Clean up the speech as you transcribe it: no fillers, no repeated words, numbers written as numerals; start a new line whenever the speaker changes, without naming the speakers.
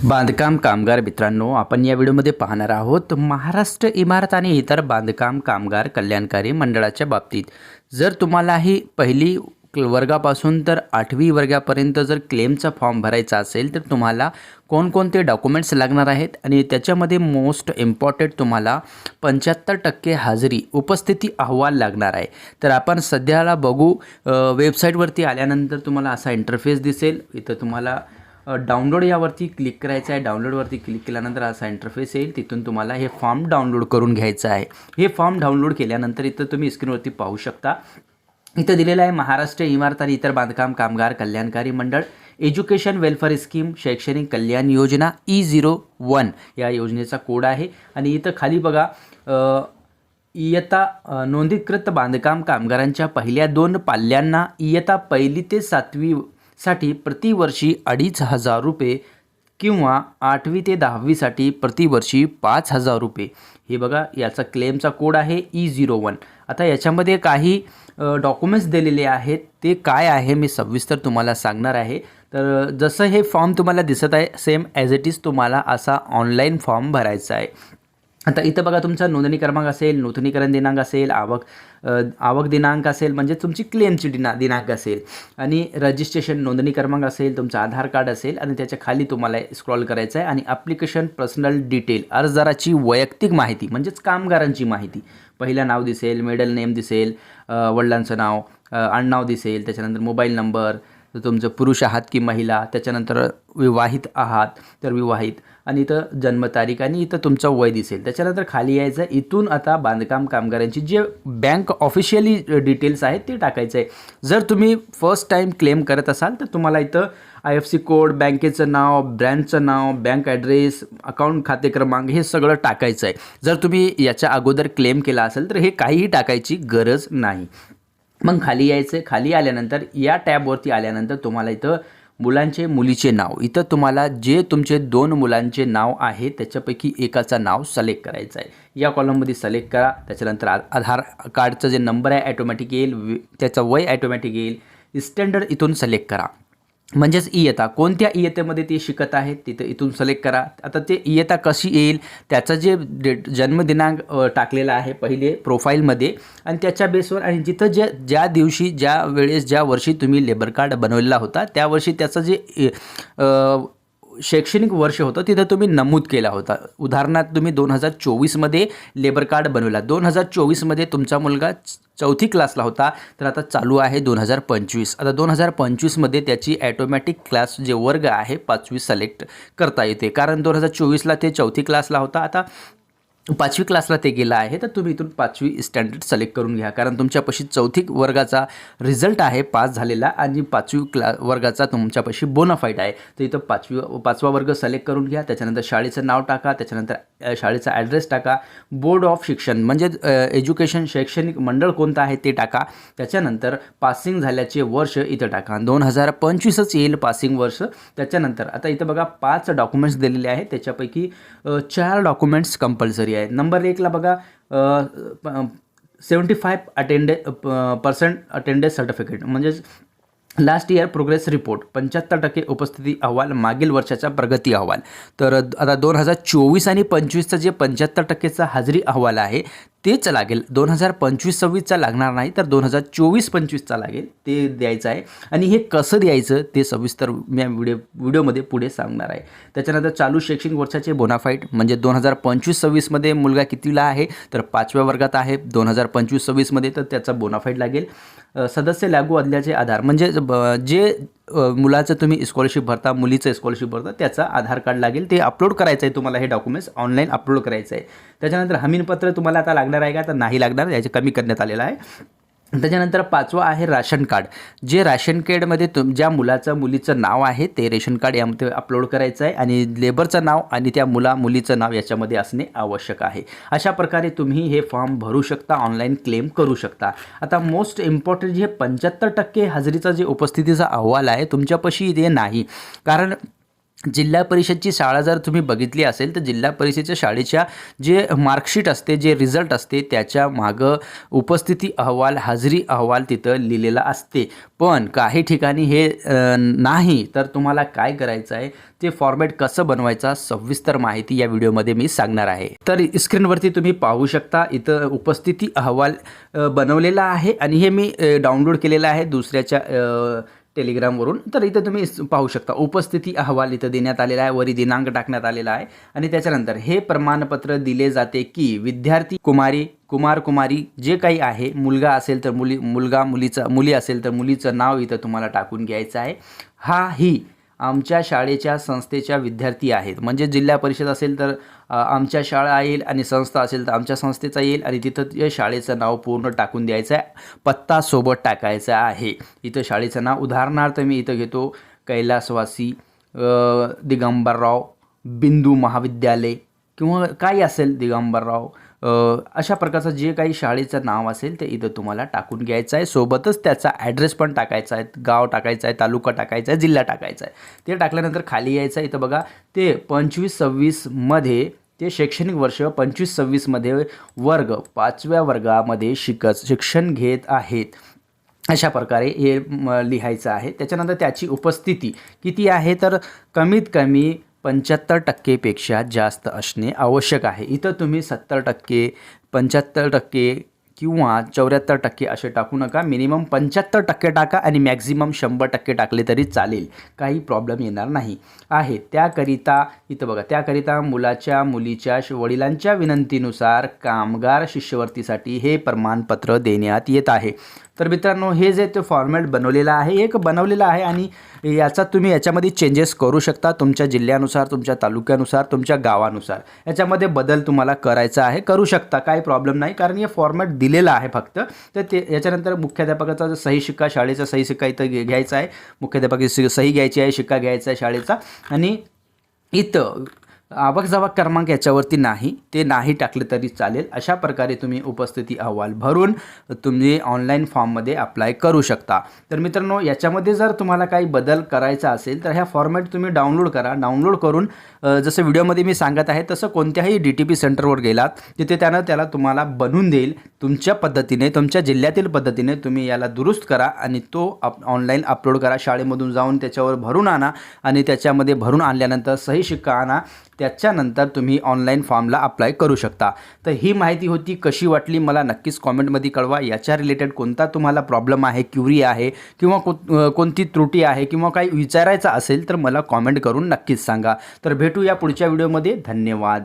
बांधकाम कामगार मित्रांनो, आपण या व्हिडिओमध्ये पाहणार आहोत महाराष्ट्र इमारत आणि इतर बांधकाम कामगार कल्याणकारी मंडळाच्या बाबतीत. जर तुम्हालाही पहिली वर्गापासून तर 8वी वर्गापर्यंत जर क्लेमचा फॉर्म भरायचा असेल तर तुम्हाला कोणकोणते डॉक्युमेंट्स लागणार आहेत आणि त्याच्यामध्ये मोस्ट इम्पॉर्टंट तुम्हाला 75% हाजरी उपस्थिती अहवाल लागणार आहे. तर आपण सध्याला बघू, वेबसाईटवरती आल्यानंतर तुम्हाला असा इंटरफेस दिसेल. इथं तुम्हाला डाउनलोड यावरती क्लिक करायचं आहे. डाउनलोडवरती क्लिक केल्यानंतर असा इंटरफेस येईल. तिथून तुम्हाला हे फॉर्म डाउनलोड करून घ्यायचं आहे. हे फॉर्म डाउनलोड केल्यानंतर इथं तुम्ही स्क्रीनवरती पाहू शकता. इथं दिलेलं आहे महाराष्ट्र इमारत आणि इतर बांधकाम कामगार कल्याणकारी मंडळ एज्युकेशन वेलफेअर स्कीम शैक्षणिक कल्याण योजना E01 या योजनेचा कोड आहे. आणि इथं खाली बघा, इयत्ता नोंदणीकृत बांधकाम कामगारांच्या पहिल्या 2 पाल्यांना इयत्ता 1ली ते 7वी साठी प्रतिवर्षी 2,500 रुपये किंवा 8वी ते 10वीसाठी प्रतिवर्षी 5,000 रुपये. हे बघा, याचा क्लेमचा कोड आहे E01. आता याच्यामध्ये काही डॉक्युमेंट्स दिलेले आहेत. ते काय आहे मी सविस्तर तुम्हाला सांगणार आहे. तर जसं हे फॉर्म तुम्हाला दिसत आहे सेम ॲज इट इज तुम्हाला असा ऑनलाईन फॉर्म भरायचा आहे. आता इथं बघा, तुमचा नोंदणी क्रमांक असेल, नूतनीकरण दिनांक असेल, आवक दिनांक असेल म्हणजे तुमची क्लेमची दिनांक असेल, आणि रजिस्ट्रेशन नोंदणी क्रमांक असेल, तुमचं आधार कार्ड असेल आणि त्याच्या खाली तुम्हाला स्क्रॉल करायचं आहे आणि ॲप्लिकेशन पर्सनल डिटेल अर्जदाराची वैयक्तिक माहिती म्हणजेच कामगारांची माहिती. पहिलं नाव दिसेल, मिडल नेम दिसेल, वडिलांचं नाव, आडनाव दिसेल, त्याच्यानंतर मोबाईल नंबर, तुमचं पुरुष आहात की महिला, त्याच्यानंतर विवाहित आहात तर विवाहित, आणि इथं जन्मतारीख आणि इथं तुमचं वय दिसेल. त्याच्यानंतर खाली यायचं. इथून आता बांधकाम कामगारांची जे बँक ऑफिशियली डिटेल्स आहेत ते टाकायचं आहे. जर तुम्ही फर्स्ट टाईम क्लेम करत असाल तर तुम्हाला इथं IFSC कोड, बँकेचं नाव, ब्रँचचं नाव, बँक ॲड्रेस, अकाउंट खाते क्रमांक हे सगळं टाकायचं आहे. जर तुम्ही याच्या अगोदर क्लेम केला असेल तर हे काहीही टाकायची गरज नाही. मग खाली यायचं. खाली आल्यानंतर या टॅबवरती आल्यानंतर तुम्हाला इथं मुलांचे मुलीचे नाव, इथं तुम्हाला जे तुमचे 2 मुलांचे नाव आहे त्याच्यापैकी एकाचं नाव सिलेक्ट करायचं आहे. या कॉलममध्ये सिलेक्ट करा. त्याच्यानंतर आधार कार्डचं जे नंबर आहे ॲटोमॅटिक येईल, त्याचं वय ॲटोमॅटिक येईल. स्टँडर्ड इथून सिलेक्ट करा, म्हणजेच इयत्ता कोणत्या इयत्तेमध्ये ते शिकत आहेत तिथं इथून सिलेक्ट करा. आता ते इयत्ता कशी येईल, त्याचं जे जन्मदिनांक टाकलेला आहे पहिले प्रोफाईलमध्ये आणि त्याच्या बेसवर, आणि जिथं ज्या दिवशी ज्या वेळेस ज्या वर्षी तुम्ही लेबर कार्ड बनवलेला होता त्या वर्षी त्याचं जे शैक्षणिक वर्ष होतं तिथं तुम्ही नमूद केला होता. उदाहरणार्थ तुम्ही 2024मध्ये लेबर कार्ड बनवला, 2024मध्ये तुमचा मुलगा 4थी क्लासला होता, तर आता चालू आहे 2025. आता 2025मध्ये त्याची ॲटोमॅटिक क्लास जे वर्ग आहे 5वी सिलेक्ट करता येते, कारण 2024ला ते 4थी क्लासला होता, आता 5वी क्लासला ते गेला आहे. तर तुम्ही इथून 5वी स्टँडर्ड सिलेक्ट करून घ्या, कारण तुमच्यापाशी 4थी वर्गाचा रिझल्ट आहे पास झालेला आणि 5वी वर्गाचा तुमच्यापाशी बोनाफाईड आहे. तर इथं 5वा वर्ग सिलेक्ट करून घ्या. त्याच्यानंतर शाळेचं नाव टाका, त्याच्यानंतर शाळेचा ॲड्रेस टाका, बोर्ड ऑफ शिक्षण म्हणजे एज्युकेशन शैक्षणिक मंडळ कोणतं आहे ते टाका. त्याच्यानंतर पासिंग झाल्याचे वर्ष इथं टाका, 2025च येईल पासिंग वर्ष. त्याच्यानंतर आता इथं बघा 5 डॉक्युमेंट्स दिलेले आहेत, त्याच्यापैकी 4 डॉक्युमेंट्स कंपल्सरी आहे. नंबर 1ला बघा 75% अटेंडन्स सर्टिफिकेट म्हणजेच लास्ट इयर प्रोग्रेस रिपोर्ट, 75% उपस्थिती अहवाल, मागील वर्षाचा प्रगती अहवाल. तर आता 2024 आणि 25चा जे 75%चा हाजरी अहवाल आहे तेच लागेल. 2025-26चा लागणार नाही, तर 2024-25चा लागेल, ते द्यायचं आहे. आणि हे कसं द्यायचं ते सविस्तर मी व्हिडिओमध्ये पुढे सांगणार आहे. त्याच्यानंतर चालू शैक्षणिक वर्षाचे बोनाफाईड म्हणजे 2025-26मध्ये मुलगा कितीला आहे तर 5व्या वर्गात आहे, 2025-26मध्ये तर त्याचा बोनाफाईड लागेल. सदस्य लागू असल्याचे आधार म्हणजे जे मुलाचं तुम्ही स्कॉलरशिप भरता, मुलीचं स्कॉलरशिप भरता, त्याचा आधार कार्ड लागेल. ते अपलोड करायचं आहे तुम्हाला, हे डॉक्युमेंट्स ऑनलाईन अपलोड करायचं आहे. त्याच्यानंतर हमीपत्र तुम्हाला आता लागणार आहे का तर नाही लागणार, याचे कमी करण्यात आलेलं आहे. त्याच्यानंतर 5वा आहे राशन कार्ड. जे राशन कार्डमध्ये ज्या मुलाचं मुलीचं नाव आहे ते रेशन कार्ड यामध्ये अपलोड करायचं आहे आणि लेबरचं नाव आणि त्या मुलीचं नाव याच्यामध्ये असणे आवश्यक आहे. अशा प्रकारे तुम्ही हे फॉर्म भरू शकता, ऑनलाईन क्लेम करू शकता. आता मोस्ट इम्पॉर्टंट जे 75% हजेरीचा जे उपस्थितीचा अहवाल आहे तुमच्यापाशी ते नाही, कारण जिल्हा परिषदची शाळा जर तुम्ही बघितली असेल तर जिल्हा परिषदेच्या शाळेच्या जे मार्कशीट असते, जे रिझल्ट असते, त्याच्या मागं उपस्थिती अहवाल, हाजरी अहवाल तिथं लिहिलेला असते. पण काही ठिकाणी हे नाही. तर तुम्हाला काय करायचं आहे, ते फॉर्मॅट कसं बनवायचा सविस्तर माहिती या व्हिडिओमध्ये मी सांगणार आहे. तर स्क्रीनवरती तुम्ही पाहू शकता, इथं उपस्थिती अहवाल बनवलेला आहे आणि हे मी डाउनलोड केलेलं आहे दुसऱ्याच्या टेलिग्रामवरून. तर इथं तुम्ही पाहू शकता उपस्थिती अहवाल इथं देण्यात आलेला आहे, वरी दिनांक टाकण्यात आलेला आहे आणि त्याच्यानंतर हे प्रमाणपत्र दिले जाते की विद्यार्थी कुमारी जे काही आहे, मुलगा असेल तर मुली असेल तर मुलीचं नाव इथं तुम्हाला टाकून घ्यायचं आहे. ही आमच्या शाळेच्या संस्थेच्या विद्यार्थी आहेत. म्हणजे जिल्हा परिषद असेल तर आमच्या शाळा येईल आणि संस्था असेल तर आमच्या संस्थेचा येईल आणि तिथं शाळेचं नाव पूर्ण टाकून द्यायचं आहे, पत्ता सोबत टाकायचा आहे. इथं शाळेचं नाव उदाहरणार्थ मी इथं घेतो कैलासवासी दिगंबरराव बिंदू महाविद्यालय किंवा काही असेल दिगंबरराव, अशा प्रकारचं जे काही शाळेचं नाव असेल ते इथं तुम्हाला टाकून घ्यायचं आहे. सोबतच त्याचा ॲड्रेस पण टाकायचा आहे, गाव टाकायचं आहे, तालुका टाकायचा आहे, जिल्हा टाकायचा आहे. ते टाकल्यानंतर खाली यायचं आहे. इथं बघा ते 25-26मध्ये ते शैक्षणिक वर्ष 25-26मध्ये वर्ग 5व्या वर्गामध्ये शिक्षण घेत आहेत, अशा प्रकारे हे लिहायचं आहे. त्याच्यानंतर त्याची उपस्थिती किती आहे, तर कमीत कमी 75% जास्त असणे आवश्यक आहे. इथं तुम्ही 70%, 75% किंवा 74% असे टाकू नका. मिनिमम 75% टाका आणि मॅक्झिमम 100% टाकले तरी चालेल, काही प्रॉब्लेम येणार नाही आहे. त्याकरिता इथं बघा, त्याकरिता मुलीच्या वडिलांच्या विनंतीनुसार कामगार शिष्यवृत्तीसाठी हे प्रमाणपत्र देण्यात येत आहे. तर मित्रांनो, हे जे ते फॉर्मॅट बनवलेलं आहे आणि याचा तुम्ही याच्यामध्ये चेंजेस करू शकता तुमच्या जिल्ह्यानुसार, तुमच्या तालुक्यानुसार, तुमच्या गावानुसार. याच्यामध्ये बदल तुम्हाला करायचा आहे, करू शकता, काही प्रॉब्लेम नाही, कारण हे फॉर्मॅट दिलेला आहे फक्त. तर ते याच्यानंतर मुख्याध्यापकाचा सही शिक्का, शाळेचा सही शिक्का इथं घ्यायचा आहे. मुख्याध्यापकाची सही घ्यायची आहे, शिक्का घ्यायचा आहे शाळेचा. आणि इथं आवक-जावक क्रमांक याच्यावरती नाही टाकले तरी चालेल. अशा प्रकारे तुम्ही उपस्थिती अहवाल भरून तुम्ही ऑनलाईन फॉर्ममध्ये अप्लाय करू शकता. तर मित्रांनो, याच्यामध्ये जर तुम्हाला काही बदल करायचा असेल तर ह्या फॉर्मॅट तुम्ही डाउनलोड करा. डाउनलोड करून जसं व्हिडिओमध्ये मी सांगत आहे तसं कोणत्याही DTP सेंटरवर गेलात तिथे त्याला तुम्हाला बनवून देईल. तुमच्या पद्धतीने, तुमच्या जिल्ह्यातील पद्धतीने तुम्ही याला दुरुस्त करा आणि तो ऑनलाईन अपलोड करा. शाळेमधून जाऊन त्याच्यावर भरून आणा आणि त्याच्यामध्ये भरून आणल्यानंतर सही शिक्का आणा. त्याच्यानंतर तुम्ही ऑनलाईन फॉर्मला अप्लाय करू शकता. तर ही माहिती होती, कशी वाटली मला नक्कीच कॉमेंटमध्ये कळवा. याच्या रिलेटेड कोणता तुम्हाला प्रॉब्लेम आहे, क्युरी आहे किंवा कोणती त्रुटी आहे किंवा काही विचारायचं असेल तर मला कॉमेंट करून नक्कीच सांगा. तर भेटूया पुढच्या व्हिडिओमध्ये. धन्यवाद.